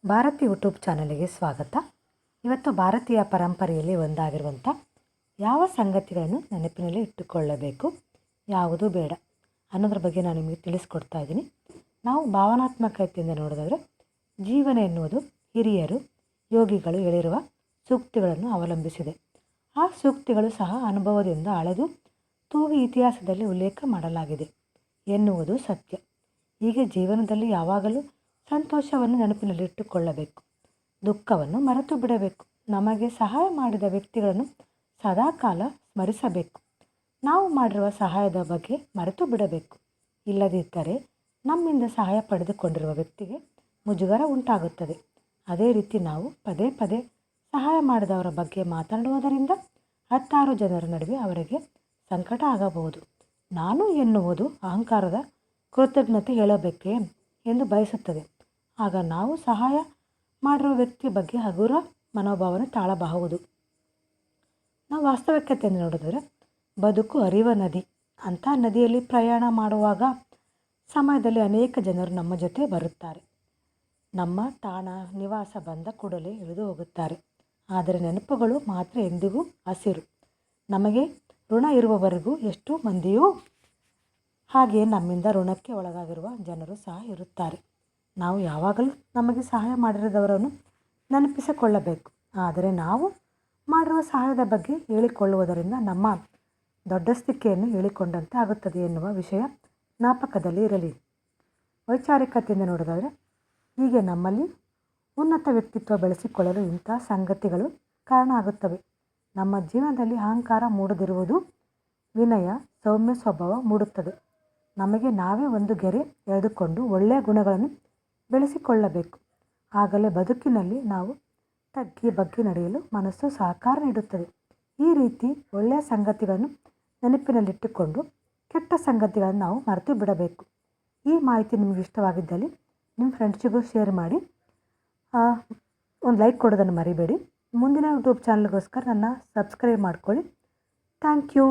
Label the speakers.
Speaker 1: Bharati YouTube ಚಾನಲಿಗೆ ಸ್ವಾಗತ. ಇವತ್ತು ಭಾರತೀಯ ಪರಂಪರೆಯಲ್ಲಿ ಒಂದಾಗಿರುವಂಥ ಯಾವ ಸಂಗತಿಗಳನ್ನು ನೆನಪಿನಲ್ಲಿ ಇಟ್ಟುಕೊಳ್ಳಬೇಕು, ಯಾವುದು ಬೇಡ ಅನ್ನೋದ್ರ ಬಗ್ಗೆ ನಾನು ನಿಮಗೆ ತಿಳಿಸ್ಕೊಡ್ತಾ ಇದ್ದೀನಿ. ನಾವು ಭಾವನಾತ್ಮಕತೆಯಿಂದ ನೋಡೋದಾದರೆ ಜೀವನ ಎನ್ನುವುದು ಹಿರಿಯರು ಯೋಗಿಗಳು ಹೇಳಿರುವ ಸೂಕ್ತಿಗಳನ್ನು ಅವಲಂಬಿಸಿದೆ. ಆ ಸೂಕ್ತಿಗಳು ಸಹ ಅನುಭವದಿಂದ ಅಳೆದು ತೂಗಿ ಇತಿಹಾಸದಲ್ಲಿ ಉಲ್ಲೇಖ ಮಾಡಲಾಗಿದೆ ಎನ್ನುವುದು ಸತ್ಯ. ಹೀಗೆ ಜೀವನದಲ್ಲಿ ಯಾವಾಗಲೂ ಸಂತೋಷವನ್ನು ನೆನಪಿನಲ್ಲಿಟ್ಟುಕೊಳ್ಳಬೇಕು, ದುಃಖವನ್ನು ಮರೆತು ಬಿಡಬೇಕು. ನಮಗೆ ಸಹಾಯ ಮಾಡಿದ ವ್ಯಕ್ತಿಗಳನ್ನು ಸದಾಕಾಲ ಸ್ಮರಿಸಬೇಕು. ನಾವು ಮಾಡಿರುವ ಸಹಾಯದ ಬಗ್ಗೆ ಮರೆತು ಬಿಡಬೇಕು. ಇಲ್ಲದಿದ್ದರೆ ನಮ್ಮಿಂದ ಸಹಾಯ ಪಡೆದುಕೊಂಡಿರುವ ವ್ಯಕ್ತಿಗೆ ಮುಜುಗರ ಉಂಟಾಗುತ್ತದೆ. ಅದೇ ರೀತಿ ನಾವು ಪದೇ ಪದೇ ಸಹಾಯ ಮಾಡಿದವರ ಬಗ್ಗೆ ಮಾತನಾಡುವುದರಿಂದ 10 ಜನರ ನಡುವೆ ಅವರಿಗೆ ಸಂಕಟ ಆಗಬಹುದು. ನಾನು ಎನ್ನುವುದು ಅಹಂಕಾರದ ಕೃತಜ್ಞತೆ ಹೇಳಬೇಕೇ ಎಂದು ಬಯಸುತ್ತದೆ. ಆಗ ನಾವು ಸಹಾಯ ಮಾಡಿರುವ ವ್ಯಕ್ತಿಯ ಬಗ್ಗೆ ಹಗುರ ಮನೋಭಾವನೆ ತಾಳಬಹುದು. ನಾವು ವಾಸ್ತವಿಕತೆಯನ್ನು ನೋಡಿದರೆ ಬದುಕು ಹರಿಯುವ ನದಿ. ಅಂಥ ನದಿಯಲ್ಲಿ ಪ್ರಯಾಣ ಮಾಡುವಾಗ ಸಮಯದಲ್ಲಿ ಅನೇಕ ಜನರು ನಮ್ಮ ಜೊತೆ ಬರುತ್ತಾರೆ. ನಮ್ಮ ತಾಣ ನಿವಾಸ ಬಂದ ಕೂಡಲೇ ಇಳಿದು ಹೋಗುತ್ತಾರೆ. ಆದರೆ ನೆನಪುಗಳು ಮಾತ್ರ ಎಂದಿಗೂ ಹಸಿರು. ನಮಗೆ ಋಣ ಇರುವವರೆಗೂ ಎಷ್ಟು ಮಂದಿಯೂ ಹಾಗೆಯೇ ನಮ್ಮಿಂದ ಋಣಕ್ಕೆ ಒಳಗಾಗಿರುವ ಜನರು ಸಹ ಇರುತ್ತಾರೆ. ನಾವು ಯಾವಾಗಲೂ ನಮಗೆ ಸಹಾಯ ಮಾಡಿರೋದವರನ್ನು ನೆನಪಿಸಿಕೊಳ್ಳಬೇಕು. ಆದರೆ ನಾವು ಮಾಡಿರುವ ಸಹಾಯದ ಬಗ್ಗೆ ಹೇಳಿಕೊಳ್ಳುವುದರಿಂದ ನಮ್ಮ ದೊಡ್ಡಸ್ತಿಕೆಯನ್ನು ಹೇಳಿಕೊಂಡಂತೆ ಆಗುತ್ತದೆ ಎನ್ನುವ ವಿಷಯ ಜ್ಞಾಪಕದಲ್ಲಿ ಇರಲಿ. ವೈಚಾರಿಕತೆಯಿಂದ ನೋಡೋದಾದರೆ ಹೀಗೆ ನಮ್ಮಲ್ಲಿ ಉನ್ನತ ವ್ಯಕ್ತಿತ್ವ ಬೆಳೆಸಿಕೊಳ್ಳಲು ಇಂಥ ಸಂಗತಿಗಳು ಕಾರಣ ಆಗುತ್ತವೆ. ನಮ್ಮ ಜೀವನದಲ್ಲಿ ಅಹಂಕಾರ ಮೂಡದಿರುವುದು, ವಿನಯ ಸೌಮ್ಯ ಸ್ವಭಾವ ಮೂಡುತ್ತದೆ. ನಮಗೆ ನಾವೇ ಒಂದು ಗೆರೆ ಎಳೆದುಕೊಂಡು ಒಳ್ಳೆಯ ಗುಣಗಳನ್ನು ಬೆಳೆಸಿಕೊಳ್ಳಬೇಕು. ಆಗಲೇ ಬದುಕಿನಲ್ಲಿ ನಾವು ತಗ್ಗಿ ಬಗ್ಗಿ ನಡೆಯಲು ಮನಸ್ಸು ಸಹಕಾರ ನೀಡುತ್ತದೆ. ಈ ರೀತಿ ಒಳ್ಳೆಯ ಸಂಗತಿಗಳನ್ನು ನೆನಪಿನಲ್ಲಿಟ್ಟುಕೊಂಡು ಕೆಟ್ಟ ಸಂಗತಿಗಳನ್ನು ನಾವು ಮರೆತು ಬಿಡಬೇಕು. ಈ ಮಾಹಿತಿ ನಿಮಗೆ ಇಷ್ಟವಾಗಿದ್ದಲ್ಲಿ ನಿಮ್ಮ ಫ್ರೆಂಡ್ಸಿಗೂ ಶೇರ್ ಮಾಡಿ, ಒಂದು ಲೈಕ್ ಕೊಡೋದನ್ನು ಮರಿಬೇಡಿ. ಮುಂದಿನ ಯೂಟ್ಯೂಬ್ ಚಾನಲ್ಗೋಸ್ಕರ ನನ್ನ ಸಬ್ಸ್ಕ್ರೈಬ್ ಮಾಡ್ಕೊಳ್ಳಿ. Thank you.